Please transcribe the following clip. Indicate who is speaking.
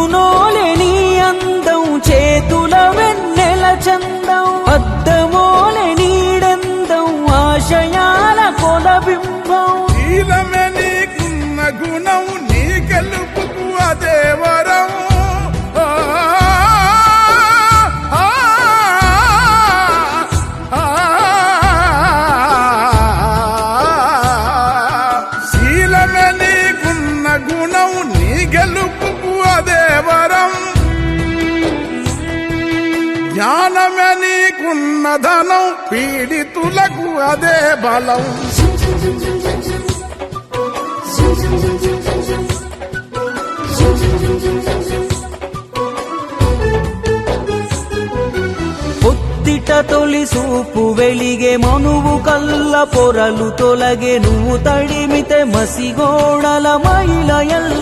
Speaker 1: అందునోలే నీ అందం చేతుల వెన్నెల చందం అద్దమోలే నీడందం ఆశయాల కొలబింబం
Speaker 2: శీలమే నీకున్న గుణం నీ గెలుపుకు అదే వరం శీలమే నీకున్న గుణం నీ గెలుపుకు అదే వరం జ్ఞానమే నీకున్న ధనం పీడితులకు అదే బలం
Speaker 1: పొత్తిట తొలి సూపు వెలిగే మనువు కల్ల పొరలు తొలగే నువ్వు తడిమితే మసిగోడల మైలయల్